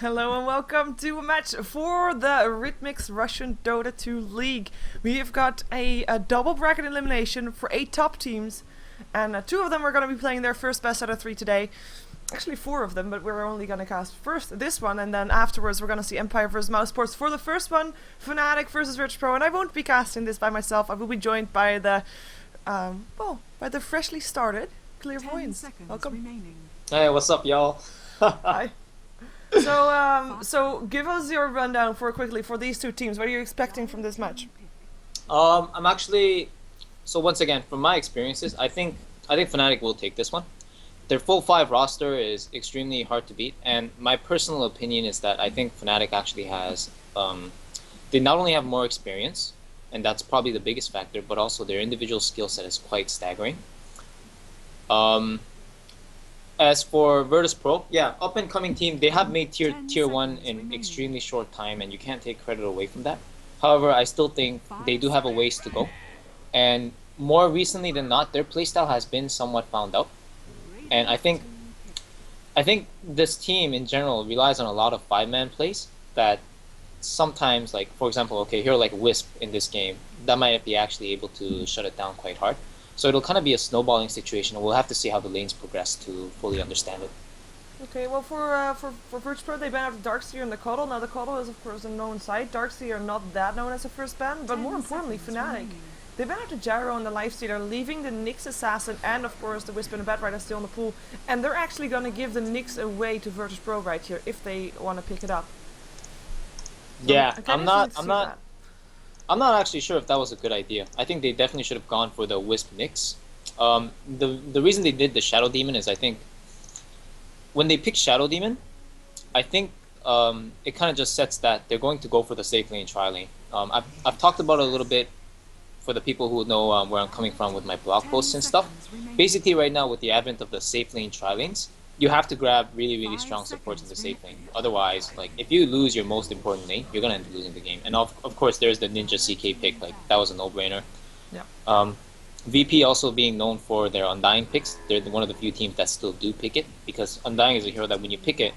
Hello and welcome to a match for the Ritmix Russian Dota 2 League. We have got a double bracket elimination for 8 top teams, and 2 of them are going to be playing their first best out of 3 today. Actually 4 of them, but we're only going to cast first this one, and then afterwards we're going to see Empire vs Mousesports. For the first one, Fnatic versus virtus.pro, and I won't be casting this by myself. I will be joined by the, by the freshly started Clairvoyance. Welcome. Remaining. Hey, what's up, y'all? Hi. So give us your rundown quickly for these 2 teams. What are you expecting from this match? I'm actually, so once again, from my experiences, I think Fnatic will take this one. Their full 5 roster is extremely hard to beat, and my personal opinion is that I think Fnatic actually has, they not only have more experience, and that's probably the biggest factor, but also their individual skill set is quite staggering. As for virtus.pro, yeah, up-and-coming team, they have made tier 1 in extremely short time, and you can't take credit away from that. However, I still think they do have a ways to go. And more recently than not, their playstyle has been somewhat found out. And I think this team in general relies on a lot of 5-man plays that sometimes, like, for example, okay, here like Wisp in this game, that might be actually able to shut it down quite hard. So it'll kind of be a snowballing situation, and we'll have to see how the lanes progress to fully understand it. Okay, well for virtus.pro they banned out the Darkseer and the Cuddle. Now the Cuddle is of course a known side. Darkseer are not that known as a first ban, but more importantly Fnatic. They banned out the Gyro and the Lifestealer, leaving the Nyx Assassin and of course the Wisp and the Batrider still in the pool. And they're actually gonna give the Nyx away to virtus.pro right here if they wanna pick it up. So Yeah, I'm not actually sure if that was a good idea. I think they definitely should have gone for the Wisp Nyx. The reason they did the Shadow Demon is I think when they pick Shadow Demon, I think it kind of just sets that they're going to go for the safe lane tri lane. I've talked about it a little bit for the people who know where I'm coming from with my blog posts and stuff. Basically right now with the advent of the safe lane tri lanes, you have to grab really strong supports in the safe lane. Otherwise, like, if you lose your most important lane, you're gonna end up losing the game. And of course, there's the Ninja CK pick. Like, that was a no-brainer. Yeah. VP also being known for their Undying picks. They're one of the few teams that still do pick it, because Undying is a hero that when you pick it,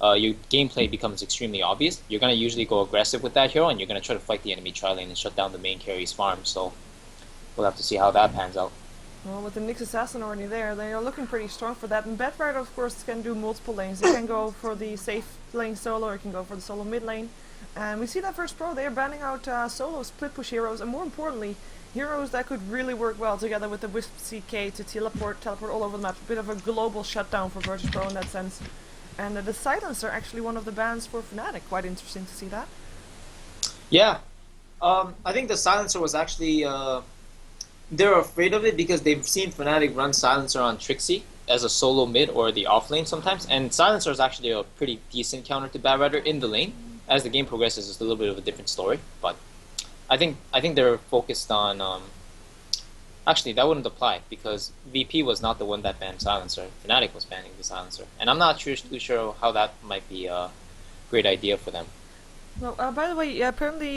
your gameplay becomes extremely obvious. You're gonna usually go aggressive with that hero, and you're gonna try to fight the enemy tri lane and shut down the main carry's farm. So we'll have to see how that pans out. Well, with the Nyx Assassin already there, they are looking pretty strong for that. And Batrider, of course, can do multiple lanes. It can go for the safe lane solo, or it can go for the solo mid lane. And we see that virtus.pro, they are banning out solo split push heroes, and more importantly, heroes that could really work well together with the Wisp CK to teleport all over the map. A bit of a global shutdown for virtus.pro in that sense. And the Silencer are actually one of the bans for Fnatic. Quite interesting to see that. Yeah, I think the Silencer was actually... they're afraid of it because they've seen Fnatic run Silencer on Trixie as a solo mid or the off lane sometimes, and Silencer is actually a pretty decent counter to Batrider in the lane. As the game progresses, it's a little bit of a different story, but I think they're focused on... Actually, that wouldn't apply because VP was not the one that banned Silencer. Fnatic was banning the Silencer, and I'm not too sure how that might be a great idea for them. Well, by the way, apparently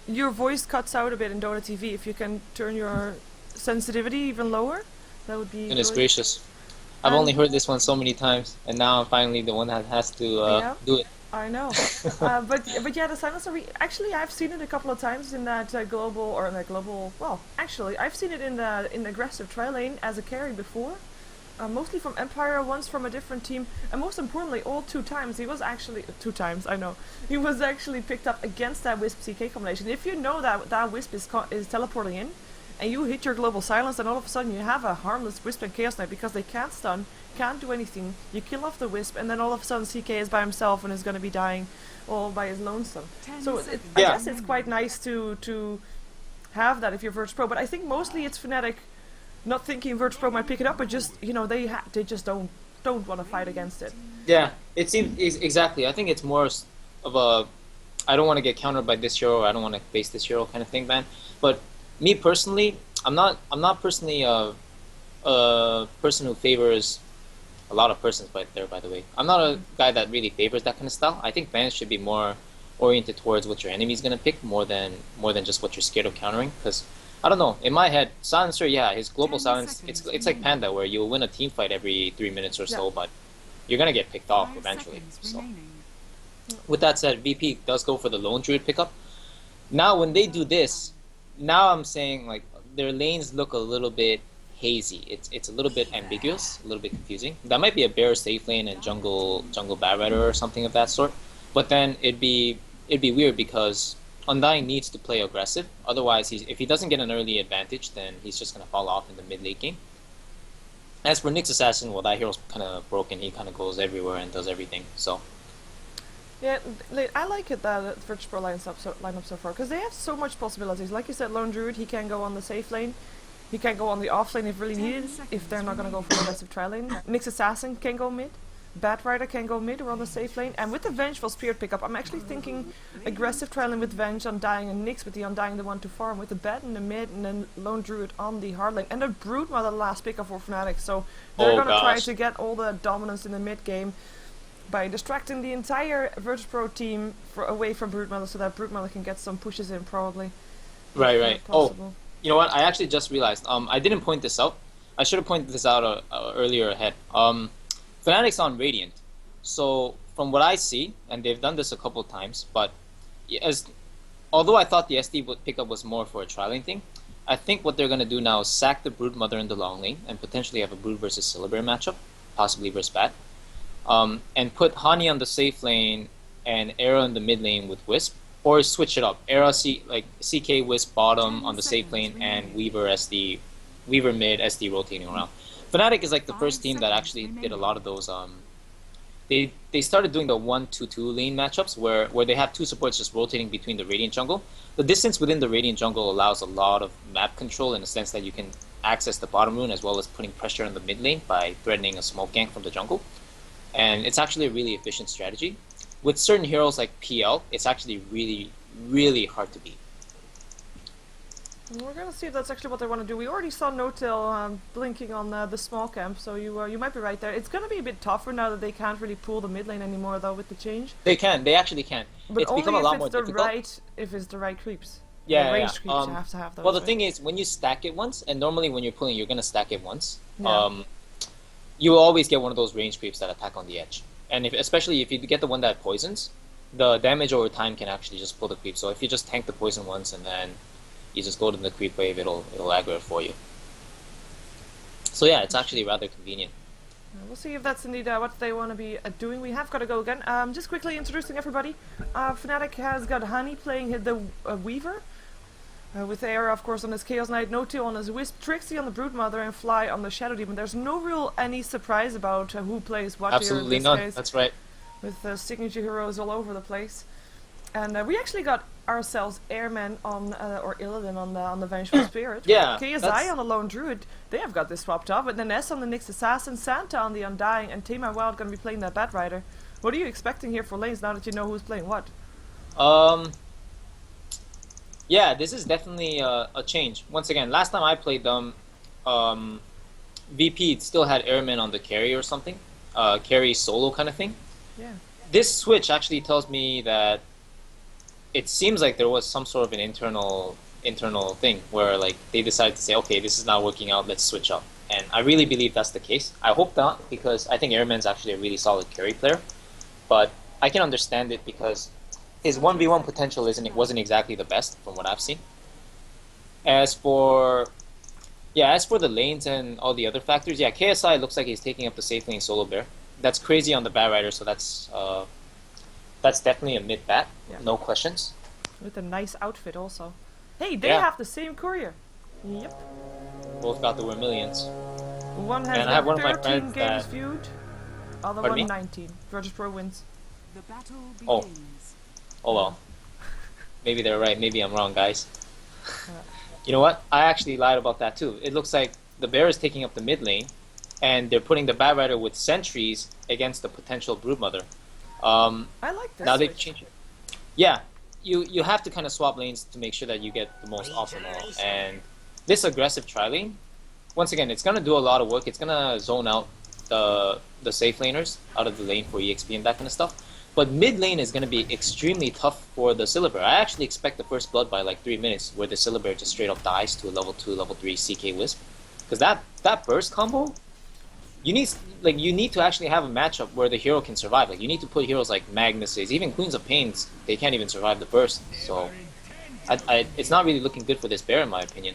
your voice cuts out a bit in Dota TV. If you can turn your sensitivity even lower, that would be Goodness gracious. I've only heard this one so many times, and now I'm finally the one that has to do it. I know. but yeah, the Silencer, actually I've seen it a couple of times in that well, actually I've seen it in the aggressive tri lane as a carry before. Mostly from Empire, once from a different team, and most importantly, all 2 times, he was actually, 2 times, I know, he was actually picked up against that Wisp CK combination. If you know that Wisp is teleporting in, and you hit your global silence, and all of a sudden you have a harmless Wisp and Chaos Knight, because they can't stun, can't do anything, you kill off the Wisp, and then all of a sudden CK is by himself and is going to be dying all by his lonesome. So I guess it's quite nice to have that if you're virtus.pro, but I think mostly it's Fnatic not thinking virtus.pro might pick it up, but just, you know, they just don't want to fight against it. Yeah, it seems exactly. I think it's more of a I don't want to get countered by this hero, or I don't want to face this hero kind of thing, man. But me personally, I'm not personally a person who favors a lot of persons by the way. I'm not a guy that really favors that kind of style. I think bans should be more oriented towards what your enemy's gonna pick more than just what you're scared of countering, because I don't know. In my head, Silencer, yeah, his global silence, it's like Panda, where you'll win a team fight every 3 minutes or so, but you're gonna get picked off eventually. So, with that said, VP does go for the lone druid pickup. Now, when they do this, now I'm saying like their lanes look a little bit hazy. It's a little bit ambiguous, a little bit confusing. That might be a bear safe lane and jungle bad rider or something of that sort. But then it'd be weird because Undying needs to play aggressive. Otherwise, if he doesn't get an early advantage, then he's just gonna fall off in the mid late game. As for Nyx Assassin, well, that hero's kind of broken. He kind of goes everywhere and does everything. So. Yeah, I like it that virtus.pro lineup so far because they have so much possibilities. Like you said, Lone Druid, he can go on the safe lane, he can go on the off lane if really needed. If they're not gonna go for aggressive tri lane, Nyx Assassin can go mid, Bat Rider can go mid or on the safe lane, and with the Vengeful Spirit pickup, I'm actually thinking aggressive tri lane with Venge, Undying, and Nyx with the Undying the one to farm, with the Bat in the mid, and then Lone Druid on the hard lane, and the Broodmother the last pickup for Fnatic. So they're gonna try to get all the dominance in the mid game by distracting the entire virtus.pro team away from Broodmother so that Broodmother can get some pushes in probably. Right. Oh, you know what? I actually just realized. I didn't point this out. I should have pointed this out earlier ahead. Fnatic's on Radiant. So from what I see, and they've done this a couple of times, but although I thought the SD pickup was more for a tri-lane thing, I think what they're going to do now is sack the Broodmother in the long lane and potentially have a Brood versus Syllabear matchup, possibly versus Bat. And put Hani on the safe lane and Era in the mid lane with Wisp, or switch it up. Era CK Wisp bottom on the safe lane and Weaver mid SD rotating around. Fnatic is like the first team that actually did a lot of those. They started doing the 1-2-2 lane matchups where they have two supports just rotating between the Radiant jungle. The distance within the Radiant jungle allows a lot of map control in the sense that you can access the bottom rune as well as putting pressure on the mid lane by threatening a smoke gank from the jungle. And it's actually a really efficient strategy. With certain heroes like PL, it's actually really, really hard to beat. We're gonna see if that's actually what they want to do. We already saw No-Tail blinking on the small camp, so you might be right there. It's gonna be a bit tougher now that they can't really pull the mid lane anymore, though, with the change. They can. They actually can. But it's only become a lot more difficult. If it's the right creeps. Yeah, ranged creeps, you have to have those. Well, the thing is, when you stack it once, and normally when you're pulling, you're gonna stack it once. Yeah. You will always get one of those range creeps that attack on the edge. And especially if you get the one that poisons, the damage over time can actually just pull the creep. So if you just tank the poison once and then you just go to the creep wave, it'll aggro it for you. So yeah, it's actually rather convenient. We'll see if that's indeed what they want to be doing. We have got to go again. Just quickly introducing everybody. Fnatic has got Hani playing the Weaver. With Era, of course, on his Chaos Knight, No-Tail on his Wisp, Trixie on the Broodmother, and Fly on the Shadow Demon. There's no real any surprise about who plays what Absolutely here in this none. case. That's right. With signature heroes all over the place. And we actually got ourselves Airman on, or Illidan on the Vengeful Spirit. Yeah. KSI on the Lone Druid. They have got this swapped up. And then Ness on the Nyx Assassin, Santa on the Undying, and Tama Wild going to be playing that Bat Rider. What are you expecting here for lanes now that you know who's playing what? Yeah, this is definitely a change. Once again, last time I played them, VP still had Airman on the carry or something. Carry solo kind of thing. Yeah. This switch actually tells me that it seems like there was some sort of an internal thing where like they decided to say, okay, this is not working out, let's switch up. And I really believe that's the case. I hope not, because I think Airman's actually a really solid carry player. But I can understand it because his 1v1 potential wasn't exactly the best from what I've seen. As for the lanes and all the other factors, yeah, KSI looks like he's taking up the safe lane solo bear. That's crazy on the Bat Rider, so that's definitely a mid bat, yeah. No questions. With a nice outfit also. Hey, they have the same courier. Yep. Both got the Vermilions. One has got 13 games viewed, other one 19. virtus.pro wins. The battle begins. Oh well. Maybe they're right, maybe I'm wrong, guys. You know what? I actually lied about that too. It looks like the bear is taking up the mid lane, and they're putting the Bat Rider with sentries against the potential Broodmother. I like this. Now they've changed it. Yeah, you have to kind of swap lanes to make sure that you get the most optimal. And this aggressive tri lane, once again, it's gonna do a lot of work. It's gonna zone out the safe laners out of the lane for EXP and that kind of stuff. But mid lane is gonna be extremely tough for the Syllabear. I actually expect the first blood by like 3 minutes, where the Syllabear just straight up dies to a level 2, level 3 CK Wisp. Because that burst combo, you need to actually have a matchup where the hero can survive. Like you need to put heroes like Magnuses, even Queens of Pains, they can't even survive the burst. So it's not really looking good for this bear in my opinion.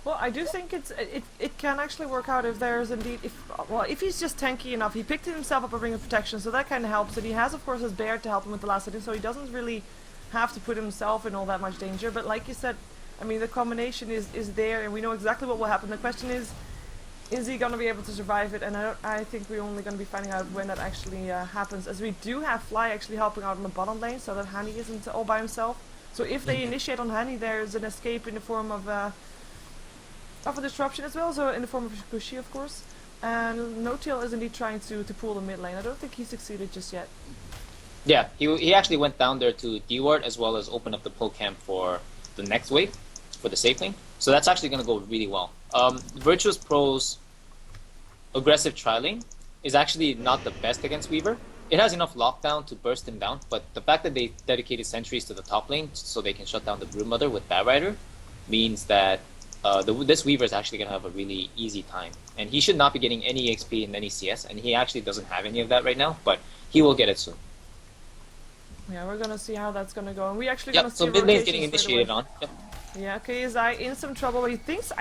Well, I do think it can actually work out if there's indeed if he's just tanky enough. He picked himself up a ring of protection, so that kind of helps. And he has of course his bear to help him with the last hitting, so he doesn't really have to put himself in all that much danger. But like you said, I mean the combination is there, and we know exactly what will happen. The question is he gonna be able to survive it? And I think we're only gonna be finding out when that actually happens, as we do have Fly actually helping out in the bottom lane, so that Hani isn't all by himself. So if they initiate on Hani, there's an escape in the form of a disruption as well, so in the form of a Kushi of course. And No-Tail is indeed trying to pull the mid lane. I don't think he succeeded just yet. Yeah, he actually went down there to D-ward as well as open up the pull camp for the next wave, for the safe lane. So that's actually going to go really well. virtus.pro's aggressive tri-lane is actually not the best against Weaver. It has enough lockdown to burst him down, but the fact that they dedicated sentries to the top lane so they can shut down the Broodmother with Bat Rider means that this Weaver is actually going to have a really easy time. And he should not be getting any XP in any CS, and he actually doesn't have any of that right now, but he will get it soon. Yeah, we're gonna see how that's gonna go. And we actually gonna see so mid lane's getting initiated on. Yep. Yeah, KSI in some trouble. I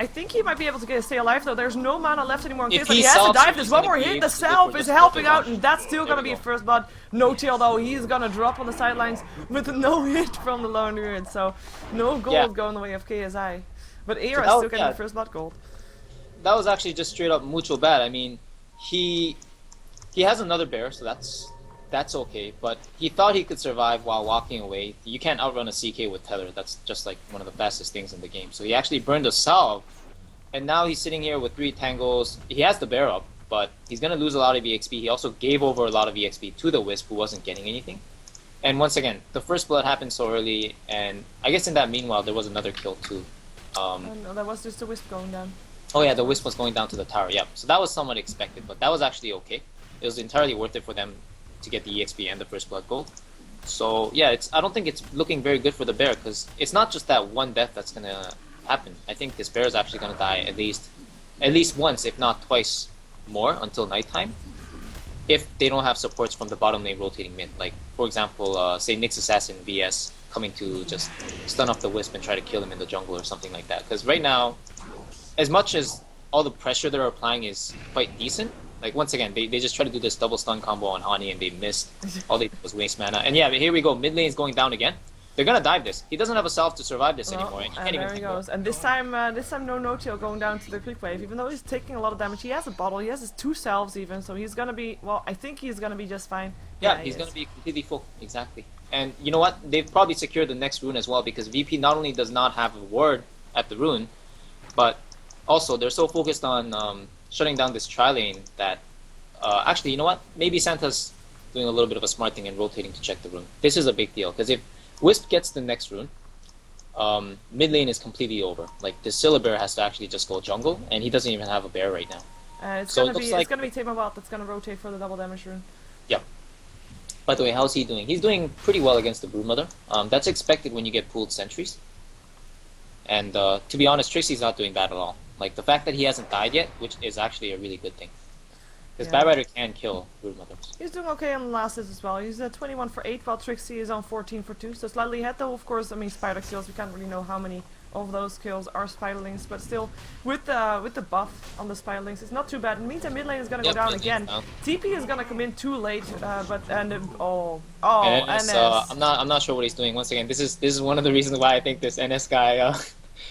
think he might be able to stay alive though. There's no mana left anymore. If he he has to salves, dive. There's he's one gonna more be hit. able The to self live is for helping just out, and that's still There gonna we be a go. first blood. No-Tail though, he's gonna drop on the sidelines with no hit from the lone druid. So no gold going the way of KSI. But Era is still getting the first blood gold. That was actually just straight up mucho bad. I mean, he has another bear, so that's okay. But he thought he could survive while walking away. You can't outrun a CK with tether. That's just like one of the fastest things in the game. So he actually burned a salve, and now he's sitting here with 3 tangles. He has the bear up, but he's gonna lose a lot of EXP. He also gave over a lot of EXP to the Wisp, who wasn't getting anything. And once again, the first blood happened so early, and I guess in that meanwhile there was another kill too. No, that was just the Wisp going down. Oh yeah, the Wisp was going down to the tower, yeah. So that was somewhat expected, but that was actually okay. It was entirely worth it for them to get the EXP and the first blood gold. So yeah, I don't think it's looking very good for the bear, because it's not just that one death that's gonna happen. I think this bear is actually gonna die at least once, if not twice more, until nighttime, if they don't have supports from the bottom lane rotating mid. Like for example, say Nyx Assassin VS coming to just stun off the Wisp and try to kill him in the jungle or something like that. Because right now, as much as all the pressure they're applying is quite decent, like once again, they just try to do this double stun combo on Hani and they missed. All they did was waste mana. And yeah, here we go, mid lane is going down again. They're gonna dive this. He doesn't have a salve to survive this anymore. And he can't even there he goes. And this time No-Tail going down to the creep wave. Even though he's taking a lot of damage, he has a bottle. He has his 2 salves even, so he's gonna be, well, I think he's gonna be just fine. Yeah, he's gonna be completely full. Exactly. And you know what? They've probably secured the next rune as well, because VP not only does not have a ward at the rune, but also they're so focused on shutting down this tri-lane that actually, you know what? Maybe Santa's doing a little bit of a smart thing and rotating to check the rune. This is a big deal, because if Wisp gets the next rune, mid lane is completely over. Like, the Syllabear has to actually just go jungle, and he doesn't even have a bear right now. It's gonna be Tamer that's gonna rotate for the double damage rune. Yep. By the way, how's he doing? He's doing pretty well against the Broodmother. That's expected when you get pooled sentries. And to be honest, Trixie's not doing bad at all. Like, the fact that he hasn't died yet, which is actually a really good thing. Because Bat Rider can kill Broodmothers. He's doing okay on the last hit as well. He's at 21 for 8, while Trixie is on 14 for 2. So slightly ahead though, of course. I mean, Spider kills, we can't really know how many of those kills are Spiderlings, but still, with the buff on the Spiderlings, it's not too bad. In the meantime, mid lane is gonna go down again. TP is gonna come in too late, I'm not sure what he's doing. Once again, this is one of the reasons why I think this NS guy,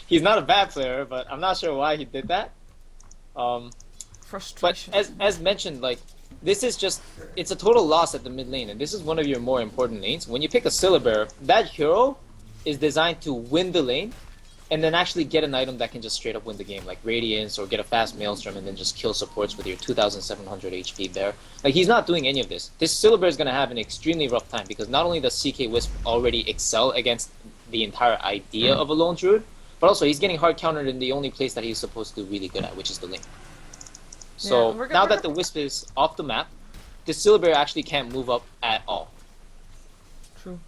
he's not a bad player, but I'm not sure why he did that. Frustration. But as mentioned, like, this is just, it's a total loss at the mid lane, and this is one of your more important lanes. When you pick a Syllabear, that hero is designed to win the lane, and then actually get an item that can just straight up win the game, like Radiance, or get a fast Maelstrom, and then just kill supports with your 2,700 HP bear. Like, he's not doing any of this. This Syllabear is going to have an extremely rough time, because not only does CK Wisp already excel against the entire idea of a lone druid, but also he's getting hard countered in the only place that he's supposed to do really good at, which is the lane. So now that the Wisp is off the map, the Syllabear actually can't move up at all. True.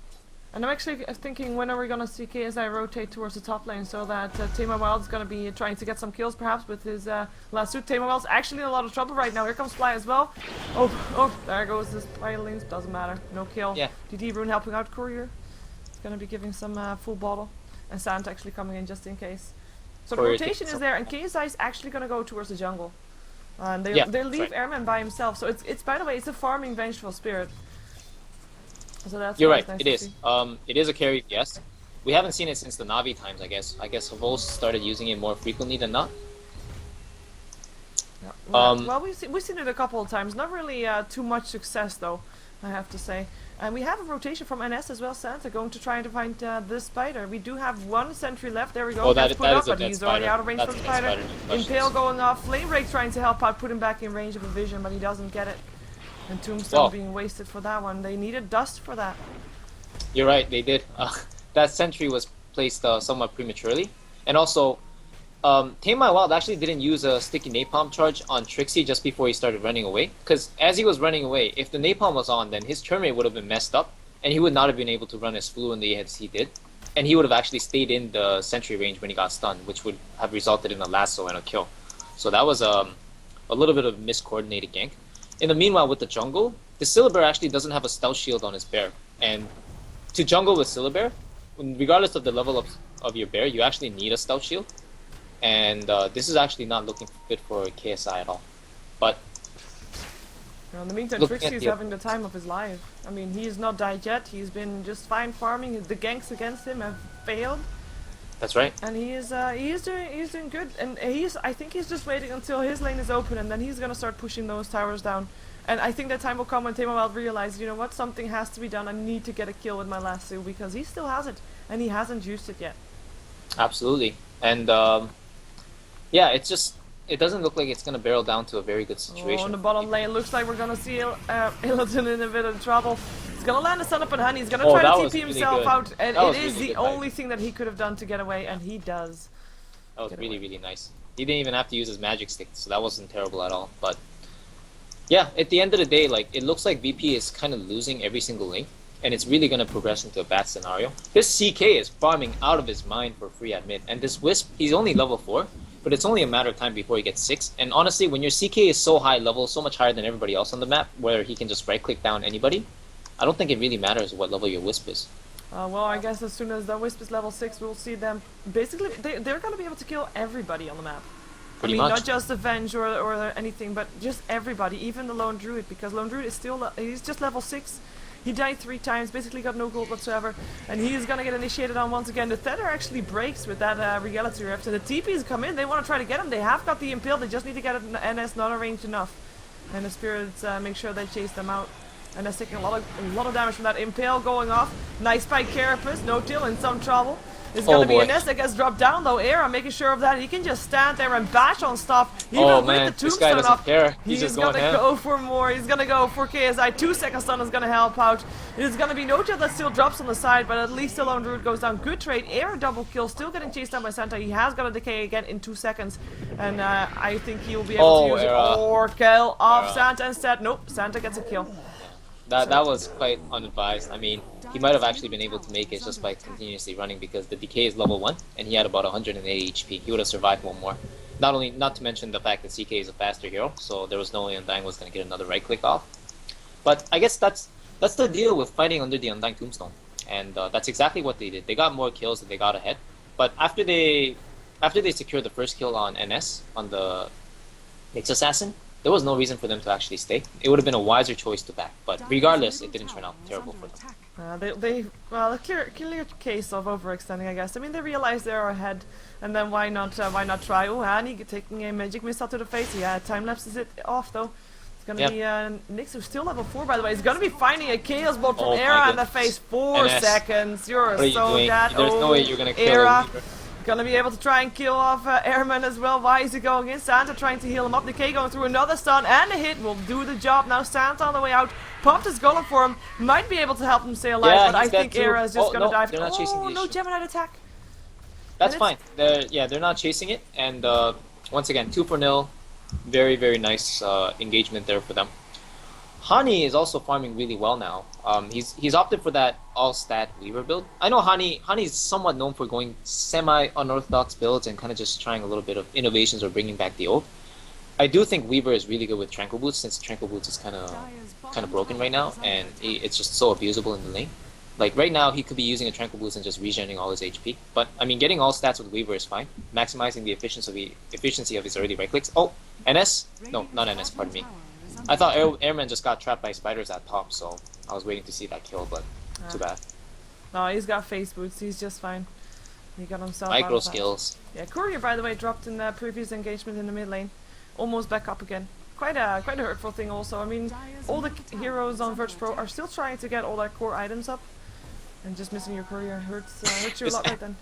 And I'm actually thinking, when are we gonna see KSI rotate towards the top lane so that Tema Wild's gonna be trying to get some kills perhaps with his last suit. Tema Wild's actually in a lot of trouble right now. Here comes Fly as well. Oh, there goes his Violins. Doesn't matter. No kill. Yeah. DD Rune helping out Courier. He's gonna be giving some full bottle. And Sand actually coming in just in case. So the Courier rotation is there, and KSI is actually gonna go towards the jungle. And they Yeah, leave right. Airman by himself. So it's by the way, it's a farming Vengeful Spirit. So that's You're always right. nice It to is. see. It is a carry. Yes. We haven't seen it since the Navi times. I guess. Havos started using it more frequently than not. Yeah. Um, Well, we've seen it a couple of times. Not really too much success, though, I have to say. And we have a rotation from NS as well, Santa, going to try to find the spider. We do have one sentry left. There we go. Oh, Gets that put is up, a but dead he's already spider. out of range That's from a the dead spider. spider, no questions. Impale going off. Flame Break trying to help out, put him back in range of a vision, but he doesn't get it. And Tombstone Well. being wasted for that one. They needed dust for that. You're right. They did. That sentry was placed somewhat prematurely, and also. Tame My Wild actually didn't use a sticky napalm charge on Trixie just before he started running away. Because as he was running away, if the napalm was on, then his turn rate would have been messed up, and he would not have been able to run as fluently as he did. And he would have actually stayed in the sentry range when he got stunned, which would have resulted in a lasso and a kill. So that was a little bit of miscoordinated gank. In the meanwhile, with the jungle, the Syllabear actually doesn't have a stealth shield on his bear. And to jungle with Syllabear, regardless of the level of your bear, you actually need a stealth shield. And this is actually not looking fit for KSI at all. But Well, in the meantime, Looking at Trixie's the- having the time of his life. I mean, he's not died yet. He's been just fine farming. The ganks against him have failed, that's right. and he is doing good. And I think he's just waiting until his lane is open, and then he's gonna start pushing those towers down. And I think that time will come when Tema Wild realizes, you know what, something has to be done. I need to get a kill with my lasso because he still has it, and he hasn't used it yet. Absolutely. And yeah, it doesn't look like it's gonna barrel down to a very good Oh, situation. on the bottom lane, looks like we're gonna see Illiton in a bit of trouble. He's gonna land a stun up on Honey. He's gonna Oh, try to that TP was really himself good. out, and That it was is really the good fight. only thing that he could have done to get away, and he does. That was Get really, away. really nice. He didn't even have to use his magic stick, so that wasn't terrible at all. But yeah, at the end of the day, like it looks like VP is kind of losing every single lane, and it's really gonna progress into a bad scenario. This CK is farming out of his mind for free at mid, and this Wisp, he's only level 4, but it's only a matter of time before he gets 6. And honestly, when your CK is so high level, so much higher than everybody else on the map, where he can just right-click down anybody, I don't think it really matters what level your Wisp is. Well, I guess as soon as the Wisp is level 6, we'll see them. Basically, they're gonna be able to kill everybody on the map. Pretty I mean, much. not just Avenge or anything, but just everybody, even the Lone Druid, because Lone Druid is still, he's just level 6. He died 3 times, basically got no gold whatsoever, and he is gonna get initiated on once again. The Tether actually breaks with that Reality Rift, and the TPs come in, they want to try to get him. They have got the Impale, they just need to get an NS not arranged enough. And the Spirits make sure they chase them out. And that's taking a lot of damage from that Impale going off. Nice by Carapace, no till in some trouble. It's gonna Oh, be boy. a nest that gets dropped down though. Era making sure of that. He can just stand there and bash on stuff. Even Oh with man, the this guy tombstone doesn't up, care. He's just going gonna ham. go for more. He's gonna go for KSI. 2-second stun is gonna help out. It's gonna be no chill that still drops on the side, but at least the Lone Druid goes down. Good trade. Era double kill. Still getting chased down by Santa. He has got a decay again in 2 seconds. And I think he will be able to use Era. it. Or kill off Era. Santa instead. Nope, Santa gets a kill. That was quite unadvised. I mean, he might have actually been able to make it just by continuously running because the decay is level 1 and he had about 180 HP. He would have survived one more. Not to mention the fact that CK is a faster hero, so there was no way Undying was going to get another right click off. But I guess that's the deal with fighting under the Undying Tombstone, and that's exactly what they did. They got more kills and they got ahead. But after they secured the first kill on NS on the Nyx Assassin, there was no reason for them to actually stay. It would have been a wiser choice to back. But regardless, it didn't turn out terrible for them. Well, a clear case of overextending, I guess. I mean, they realize they're ahead, and then why not try? Oh, Hani taking a magic missile to the face. Yeah, time lapses it off though. It's gonna be Nyx, who's still level 4 by the way. He's gonna be finding a chaos bolt from Oh my Era in the goodness. face. 4 NS. seconds. You're What are you so doing? dead. There's no way you're gonna kill Era. him. Gonna be able to try and kill off Airman as well. Why is he going in? Santa trying to heal him up. Decay going through another stun and a hit will do the job. Now Santa on the way out. Popped his golem for him. Might be able to help him stay alive, Yeah, but I he's got think two. Era is just Oh, gonna no, dive. they're not chasing the no issue. Gemini attack. That's And fine. They're not chasing it, and once again, 2-0. Very, very nice engagement there for them. Hani is also farming really well now. He's opted for that all-stat Weaver build. I know Hani's somewhat known for going semi-unorthodox builds and kind of just trying a little bit of innovations or bringing back the old. I do think Weaver is really good with Tranquil Boots, since Tranquil Boots is kind of broken right now, and it's just so abusable in the lane. Like right now, he could be using a Tranquil Boots and just regenerating all his HP. But I mean, getting all stats with Weaver is fine. Maximizing the efficiency of his early right clicks. Oh, NS? No, not NS. Pardon me. I thought Airman just got trapped by spiders at top, so I was waiting to see that kill, but too bad. No, he's got face boots. He's just fine. He got himself out Micro of that. skills. Yeah, Courier, by the way, dropped in the previous engagement in the mid lane. Almost back up again. Quite a hurtful thing also. I mean, all the heroes on virtus.pro are still trying to get all their core items up. And just missing your Courier hurts you a lot right then.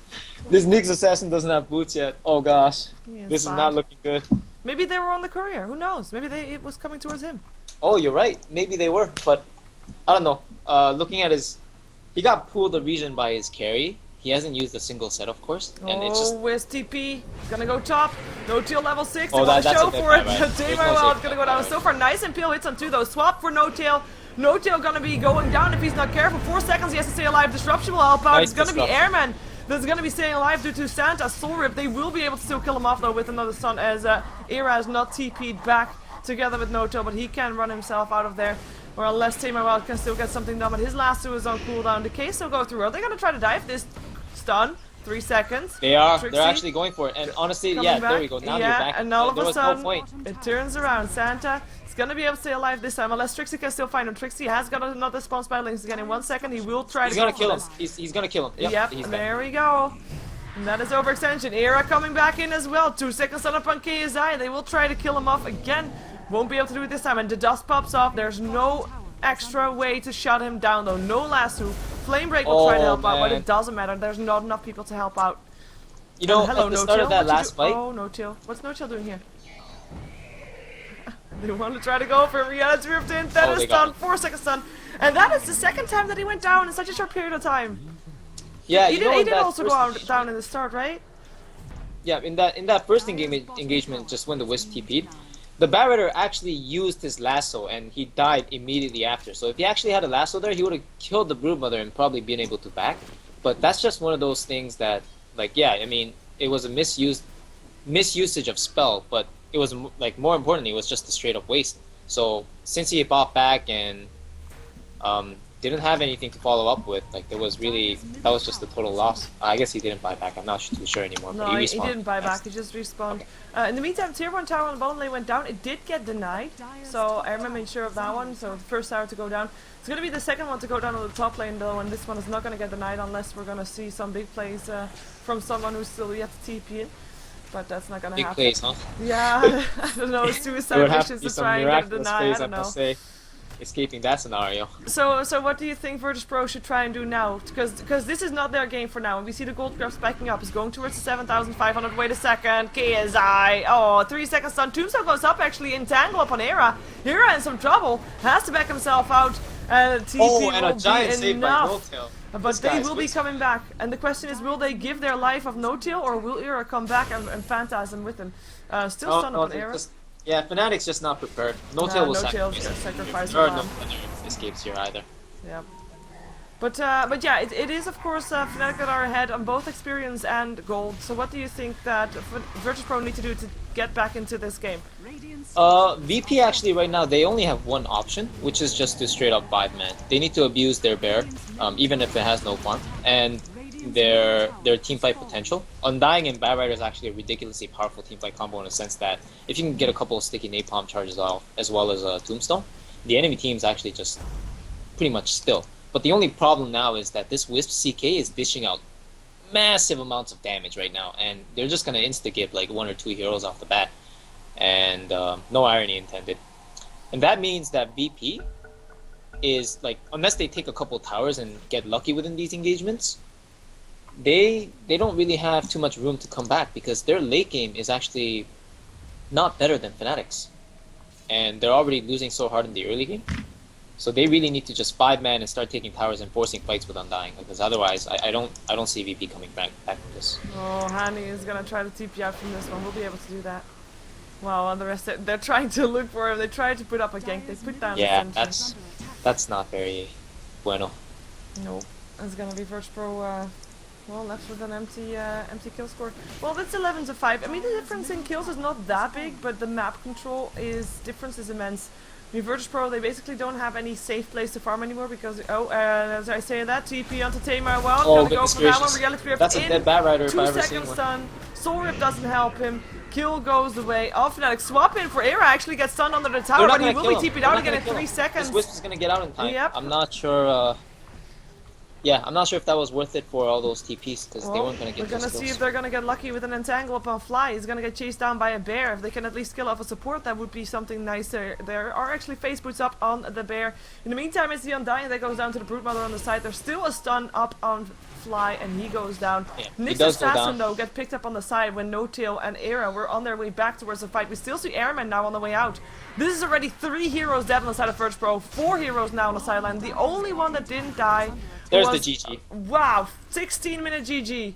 This Nyx assassin doesn't have boots yet. Oh gosh. Yeah, This is sad. not looking good. Maybe they were on the Courier. Who knows? Maybe it was coming towards him. Oh, you're right. Maybe they were, but I don't know. Looking at he got pulled a region by his carry. He hasn't used a single set, of course, and it's just. where's TP? Gonna go top. No tail level 6. Oh, They want to that's show a dead for it. guy, right? Day There's by no Wild safe gonna guy, go down. right. So far, nice and Peel hits on 2 though. Swap for No Tail. No Tail gonna be going down if he's not careful. 4 seconds, he has to stay alive. Disruption will help out. Nice It's gonna be disruption. Airman that's gonna be staying alive due to Santa Soul Rip. They will be able to still kill him off though with another stun, as Era is not TP'd back together with No Tail, but he can run himself out of there. Or unless Tamer Wild can still get something done, but his last 2 is on cooldown. The case will go through. Are they gonna try to dive this stun? 3 seconds. They are. Trixie They're actually going for it, and honestly, coming yeah, back. there we go. Now Yeah, you're back. and all of There a was no sudden, point. it turns around. Santa is gonna be able to stay alive this time, unless Trixie can still find him. Trixie has got another spawn by links again. In 1 second, he will try He's to gonna go kill for him. this. He's gonna kill him. Yep, he's there back. we go. And that is overextension. Era coming back in as well. 2 seconds on up on KSI. They will try to kill him off again. Won't be able to do it this time. And the dust pops off. There's no extra way to shut him down though. No lasso. Flame Break will try to Oh, help out, but man. it doesn't matter. There's not enough people to help out. You know, Hello, at the No start Chill. of that What you last do- fight, Oh, No Chill. What's No Chill doing here? They want to try to go for it. Rihanna's ripped in. That Oh, is they got stun. it. 4 seconds stun. And that is the second time that he went down in such a short period of time. yeah, He you know, did in that also go first- down in the start, right? Yeah, in that first engagement, just when the Wisp TP'd, the Barretter actually used his lasso and he died immediately after. So if he actually had a lasso there, he would have killed the Broodmother and probably been able to back. But that's just one of those things that, like, yeah, I mean, it was a misusage of spell, but it was like more importantly, it was just a straight up waste. So since he bought back and didn't have anything to follow up with, like that was just a total loss. I guess he didn't buy back. I'm not too sure anymore. No, but he respawned. didn't buy back. He just respawned. In the meantime, tier 1 tower on the bottom lane went down. It did get denied, so I remember sure of that one. So the first tower to go down. It's going to be the second one to go down on the top lane though, and this one is not going to get denied unless we're going to see some big plays from someone who's still yet to TP in. But that's not going to Big happen. plays, huh? Yeah, I don't know. There Suicide would have to missions be to some try and get it miraculous denied. plays, I don't know. must say, escaping that scenario. So what do you think virtus.pro should try and do now? Because this is not their game for now, and we see the gold graph spiking up. It's going towards the 7,500. Wait a second, KSI. Oh, 3 seconds stun. Tombstone goes up actually. Entangle up on Era. Era in some trouble. Has to back himself out. TP Oh, and a will giant be save by enough. No-Tail. But This they guy's will be wasted. coming back. And the question is, will they give their life of No Tail, or will Era come back and Phantasm with them? Still Oh, stun no, up on they Era. just- yeah, Fnatic's just not prepared. No-Tail Nah, will No-Tail's sacrifice. gonna sacrifice There are the no lamb. other escapes here either. Yeah. But yeah, it is of course Fnatic that are ahead on both experience and gold. So what do you think that virtus.pro need to do to get back into this game? VP actually right now they only have one option, which is just to straight up 5-man. They need to abuse their bear, even if it has no farm, and their team fight potential. Undying and Bad Rider is actually a ridiculously powerful team fight combo in a sense that if you can get a couple of sticky napalm charges off, as well as a tombstone, the enemy team is actually just pretty much still. But the only problem now is that this Wisp CK is dishing out massive amounts of damage right now, and they're just gonna insta-give like 1 or 2 heroes off the bat, and no irony intended. And that means that VP is like, unless they take a couple towers and get lucky within these engagements, they don't really have too much room to come back, because their late game is actually not better than Fnatic's, and they're already losing so hard in the early game. So they really need to just 5-man and start taking towers and forcing fights with Undying, because otherwise I don't see VP coming back from this. Oh, Hani is gonna try to TP out from this one. We'll be able to do that. Well, and the rest, they're trying to look for him. They try to put up a gank. They put down Yeah, the sentry. that's not very bueno. Nope. It's gonna be virtus.pro, well, left with an empty kill score. Well, that's 11 to 5. I mean, the difference in kills is not that big, but the map control difference is immense. I mean, virtus.pro, they basically don't have any safe place to farm anymore because, as I say that, TP onto Tamar, well, Oh, gonna go for that one. gracious. Reality Rift That's a in, dead Bat Rider if 2 I ever seen seconds one. stun. Soul Rip doesn't help him. Kill goes away. Oh, Fnatic swap in for Era, actually gets stunned under the tower, They're not but he gonna will be kill him. TP'd They're out not again in gonna kill 3 him. seconds. This Wisp is gonna get out in time. Yep. I'm not sure. Yeah, I'm not sure if that was worth it for all those TPs because they weren't gonna get We're gonna those see kills. if they're gonna get lucky with an entangle up on Fly. He's gonna get chased down by a bear. If they can at least kill off a support, that would be something nice. There are actually face boots up on the bear. In the meantime, it's the Undying that goes down to the Broodmother on the side. There's still a stun up on Fly, and he goes down. Yeah, Nick's he does go assassin down. though get picked up on the side when No Tail and Era were on their way back towards the fight. We still see Airman now on the way out. This is already 3 heroes dead on the side of virtus.pro, 4 heroes now on the sideline. The only one that didn't die There's the was, GG. wow, 16-minute GG.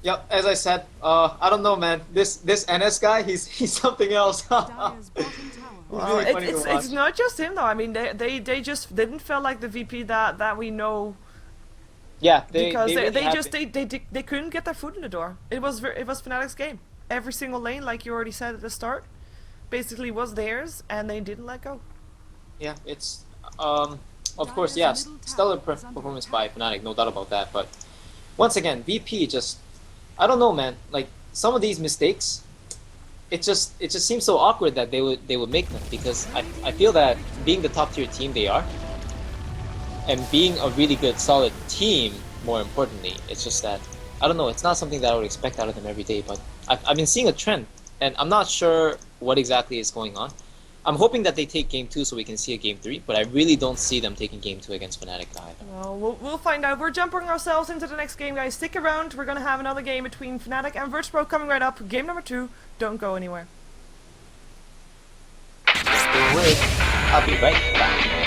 Yep, as I said, I don't know, man. This NS guy, he's something else. Dire's bottom tower. Well, really funny to it's watch. not just him though. I mean, they just didn't feel like the VP that we know Yeah, because really they have just been. they couldn't get their foot in the door. It was Fnatic's game. Every single lane, like you already said at the start, basically was theirs, and they didn't let go. Yeah, it's of course, yeah, stellar performance by Fnatic, no doubt about that. But once again, VP just, I don't know, man. Like some of these mistakes, it just seems so awkward that they would make them because I feel that being the top tier team they are, and being a really good solid team, more importantly, it's just that I don't know. It's not something that I would expect out of them every day. But I've been seeing a trend, and I'm not sure what exactly is going on. I'm hoping that they take game 2 so we can see a game 3, but I really don't see them taking game 2 against Fnatic either. Well, we'll find out. We're jumping ourselves into the next game, guys. Stick around. We're gonna have another game between Fnatic and virtus.pro coming right up. Game number 2. Don't go anywhere. Stay away. I'll be right back.